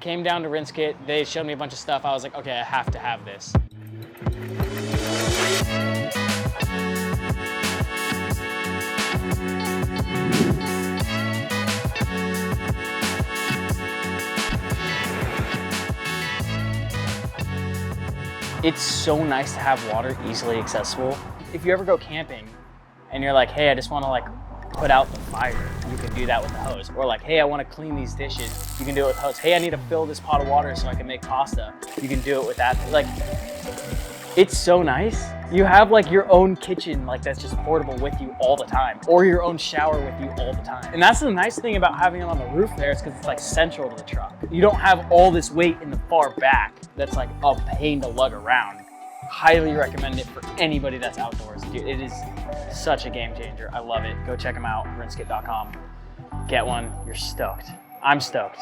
Came down to RinseKit, they showed me a bunch of stuff. I was like, okay, I have to have this. It's so nice to have water easily accessible. If you ever go camping and you're like, hey, I just want to like put out the fire, you can do that with the hose. Or like, hey, I want to clean these dishes, you can do it with hose. Hey, I need to fill this pot of water so I can make pasta, you can do it with that. Like, it's so nice. You have like your own kitchen, like that's just portable with you all the time, or your own shower with you all the time. And that's the nice thing about having it on the roof there, is because it's like central to the truck. You don't have all this weight in the far back that's like a pain to lug around. Highly recommend it for anybody that's outdoors. Dude, it is such a game changer. I love it. Go check them out, RinseKit.com. Get one, you're stoked. I'm stoked.